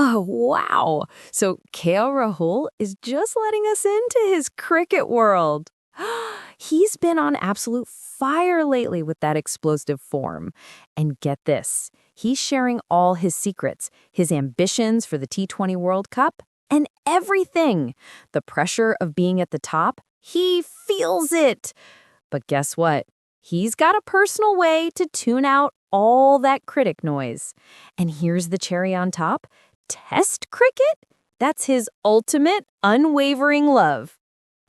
Oh, wow. So KL Rahul is just letting us into his cricket world. He's been on absolute fire lately with that explosive form. And get this, he's sharing all his secrets, his ambitions for the T20 World Cup, and everything. The pressure of being at the top, he feels it. But guess what? He's got a personal way to tune out all that critic noise. And here's the cherry on top. Test cricket? That's his ultimate, unwavering love.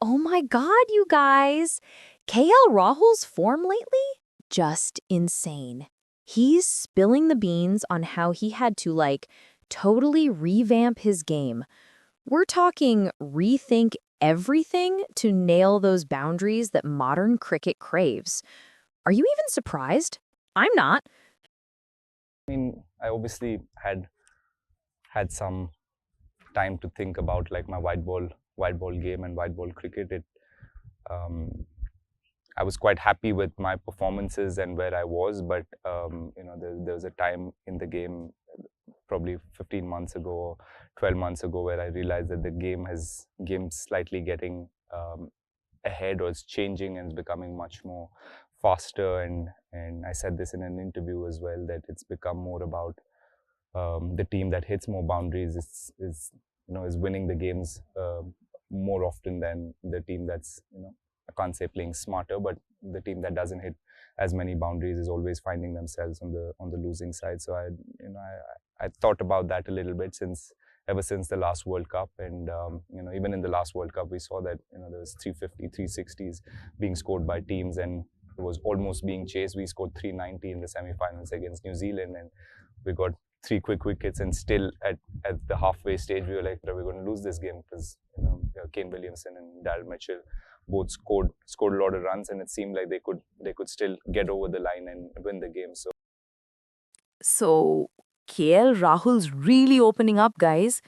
Oh my God, you guys. KL Rahul's form lately? Just insane. He's spilling the beans on how he had to, totally revamp his game. We're talking rethink everything to nail those boundaries that modern cricket craves. Are you even surprised? I'm not. I mean, I obviously had some time to think about like my white ball game and white ball cricket. Um, I was quite happy with my performances and where I was, but there was a time in the game, probably 15 months ago, or 12 months ago, where I realized that the game slightly getting ahead, or it's changing and it's becoming much more faster. And I said this in an interview as well, that it's become more about the team that hits more boundaries is winning the games more often than the team that's, I can't say playing smarter, but the team that doesn't hit as many boundaries is always finding themselves on the losing side. So I thought about that a little bit ever since the last World Cup. And even in the last World Cup we saw that there was 350 360s being scored by teams, and it was almost being chased. We scored 390 in the semi-finals against New Zealand, and we got 3 quick wickets, and still at the halfway stage we were like, are we going to lose this game? Because Kane Williamson and Darryl Mitchell both scored a lot of runs, and it seemed like they could still get over the line and win the game. So, KL Rahul's really opening up, guys.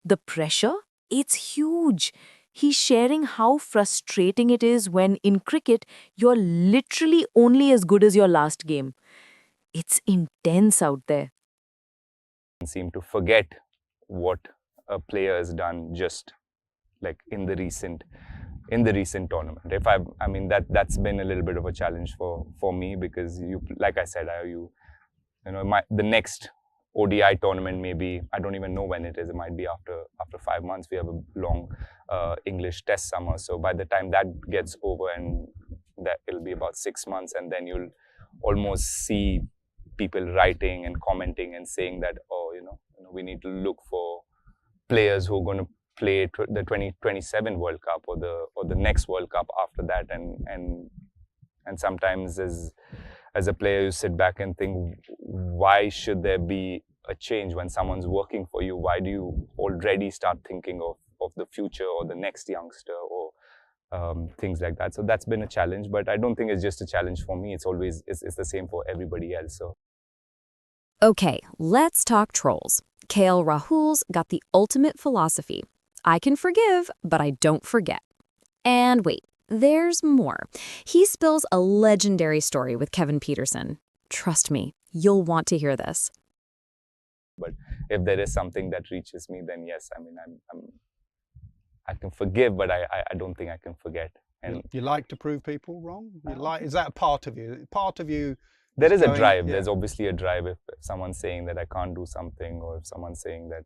The pressure? It's huge. He's sharing how frustrating it is when in cricket you're literally only as good as your last game. It's intense out there. Seem to forget what a player has done just like in the recent tournament. I mean that's been a little bit of a challenge for me, because like I said, the next ODI tournament, maybe I don't even know when it is. It might be after 5 months. We have a long English test summer, so by the time that gets over, and that it'll be about 6 months, and then you'll almost see people writing and commenting and saying that, we need to look for players who are going to play the 2027 World Cup, or the next World Cup after that. And sometimes as a player you sit back and think, why should there be a change when someone's working for you? Why do you already start thinking of the future or the next youngster, or things like that? So that's been a challenge, but I don't think it's just a challenge for me. It's the same for everybody else. So Okay, let's talk trolls. KL Rahul's got the ultimate philosophy. I can forgive, but I don't forget. And wait, there's more. He spills a legendary story with Kevin Peterson. Trust me, you'll want to hear this. but if there is something that reaches me, then yes, I mean I can forgive, but I don't think I can forget. And you like to prove people wrong? Is that a part of you? Part of you. There is a going, drive. yeah. There's obviously a drive if someone's saying that I can't do something, or if someone's saying that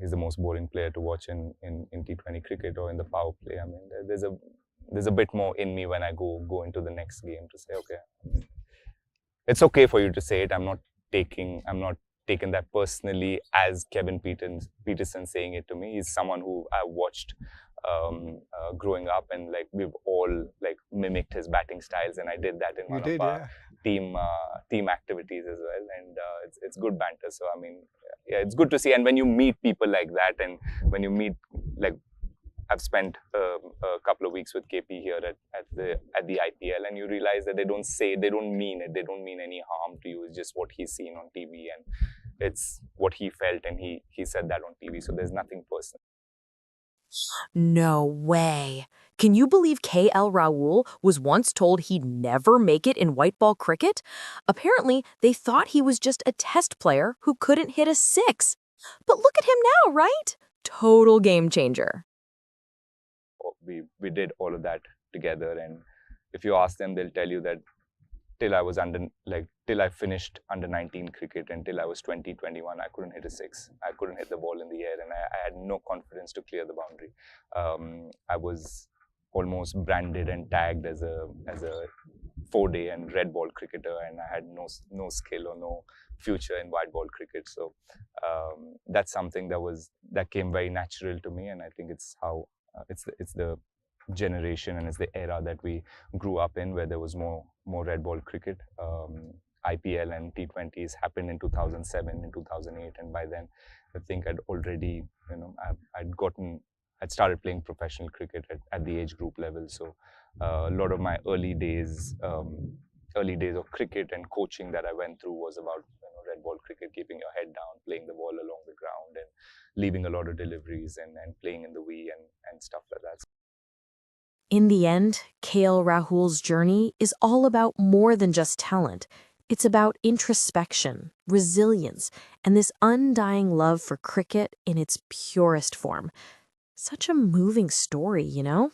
he's the most boring player to watch in T20 cricket or in the power play. I mean, there's a bit more in me when I go into the next game to say, okay, it's okay for you to say it. I'm not taking that personally as Kevin Peterson saying it to me. He's someone who I watched growing up, and like we've all like mimicked his batting styles, and I did that in one of our team activities as well. And it's good banter. So I mean, yeah, it's good to see. And when you meet people like that, and when you meet, like, I've spent a couple of weeks with KP here at the IPL, and you realize that they don't mean it. They don't mean any harm to you. It's just what he's seen on TV, and it's what he felt, and he said that on TV. So there's nothing personal. No way. Can you believe KL Rahul was once told he'd never make it in white ball cricket? Apparently, they thought he was just a test player who couldn't hit a six. But look at him now, right? Total game changer. We did all of that together, and if you ask them, they'll tell you that till I was till I finished under 19 cricket, until I was 20, 21, I couldn't hit a six. I couldn't hit the ball in the air, and I had no confidence to clear the boundary. I was almost branded and tagged as a 4-day and red ball cricketer, and I had no skill or no future in white ball cricket. So that's something that came very natural to me, and I think it's how it's the generation and it's the era that we grew up in, where there was more red ball cricket. IPL and T20s happened in 2007 and 2008, and by then I think I'd already, I'd started playing professional cricket at the age group level. So a lot of my early days of cricket and coaching that I went through was about red ball cricket, keeping your head down, playing the ball along the ground, and leaving a lot of deliveries and playing in the V and stuff like that. In the end, KL Rahul's journey is all about more than just talent. It's about introspection, resilience, and this undying love for cricket in its purest form. Such a moving story, you know?